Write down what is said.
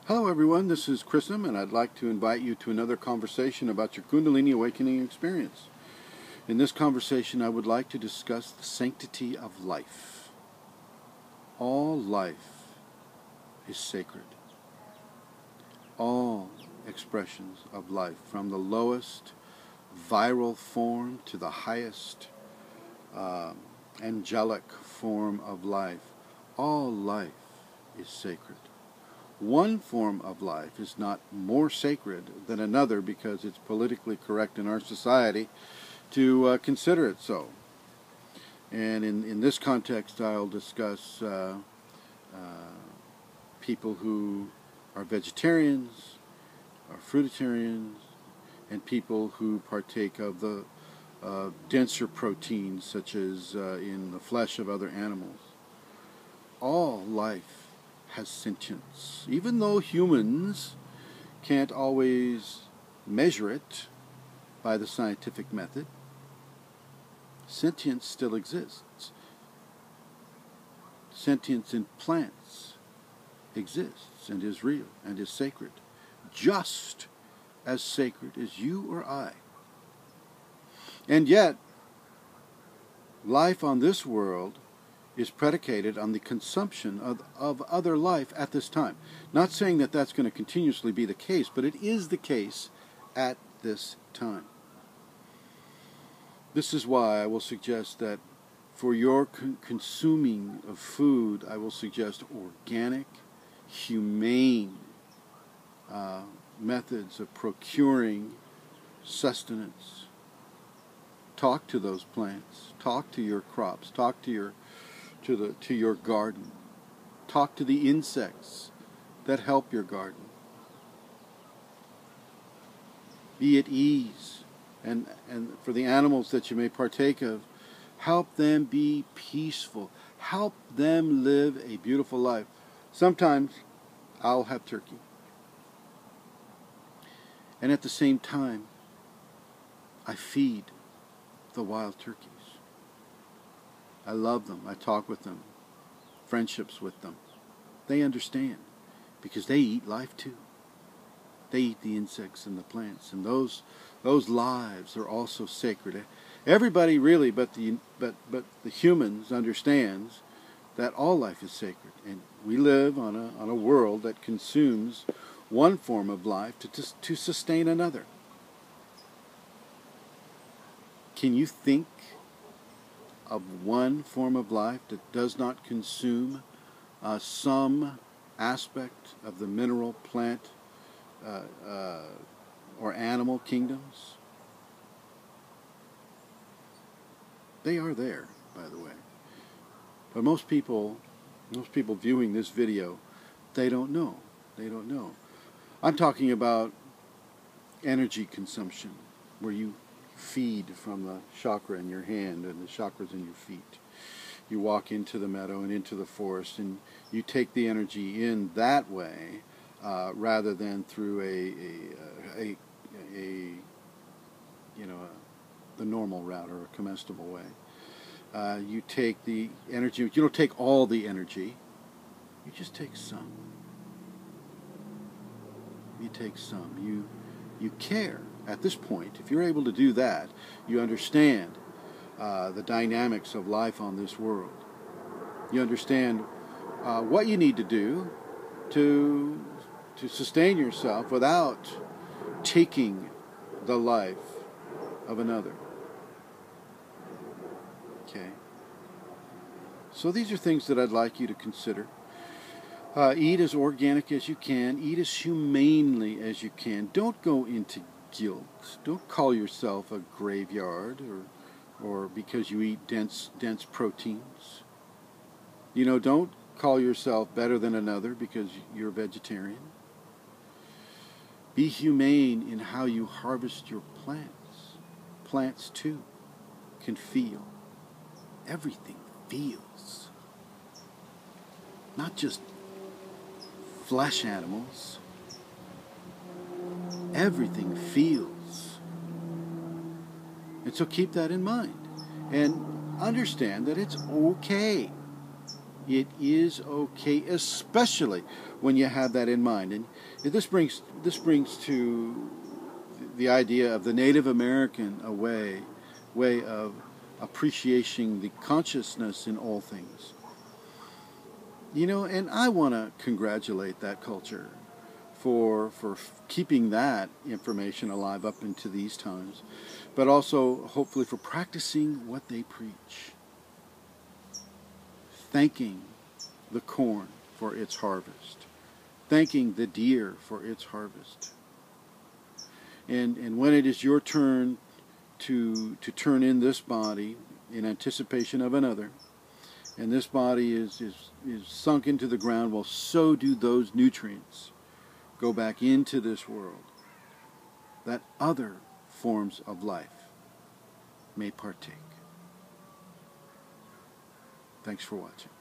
Hello everyone, this is Chrism, and I'd like to invite you to another conversation about your Kundalini awakening experience. In this conversation, I would like to discuss the sanctity of life. All life is sacred. All expressions of life, from the lowest viral form to the highest angelic form of life, all life is sacred. One form of life is not more sacred than another because it's politically correct in our society to consider it so. And in this context, I'll discuss people who are vegetarians, are fruitarians, and people who partake of the denser proteins such as in the flesh of other animals. All life has sentience. Even though humans can't always measure it by the scientific method, sentience still exists. Sentience in plants exists and is real and is sacred, just as sacred as you or I. And yet, life on this world is predicated on the consumption of other life at this time. Not saying that that's going to continuously be the case, but it is the case at this time. This is why I will suggest that for your consuming of food, I will suggest organic, humane methods of procuring sustenance. Talk to those plants. Talk to your crops. Talk to your garden. Talk to the insects that help your garden. Be at ease, and for the animals that you may partake of, help them be peaceful. Help them live a beautiful life. Sometimes I'll have turkey, and at the same time I feed the wild turkeys. I love them. I talk with them. Friendships with them. They understand because they eat life too. They eat the insects and the plants, and those lives are also sacred. Everybody really, but the humans understands that all life is sacred, and we live on a world that consumes one form of life to sustain another. Can you think of one form of life that does not consume some aspect of the mineral, plant, or animal kingdoms? They are there, by the way. But most people viewing this video, they don't know. They don't know. I'm talking about energy consumption, where you feed from the chakra in your hand and the chakras in your feet. You walk into the meadow and into the forest, and you take the energy in that way, rather than through the normal route or a comestible way. You take the energy. You don't take all the energy. You just take some. You take some. You care. At this point, if you're able to do that, you understand the dynamics of life on this world. You understand what you need to do to sustain yourself without taking the life of another. Okay? So these are things that I'd like you to consider. Eat as organic as you can. Eat as humanely as you can. Don't go into guilt. Don't call yourself a graveyard or because you eat dense proteins. Don't call yourself better than another because you're a vegetarian. Be humane in how you harvest your plants. Plants too can feel. Everything feels. Not just flesh animals. Everything feels. And so keep that in mind. And understand that it's okay It is okay, especially when you have that in mind. And this brings to the idea of the Native American way of appreciating the consciousness in all things. And I want to congratulate that culture for keeping that information alive up into these times, but also hopefully for practicing what they preach. Thanking the corn for its harvest. Thanking the deer for its harvest. And when it is your turn to turn in this body in anticipation of another, and this body is sunk into the ground, well, so do those nutrients go back into this world, that other forms of life may partake. Thanks for watching.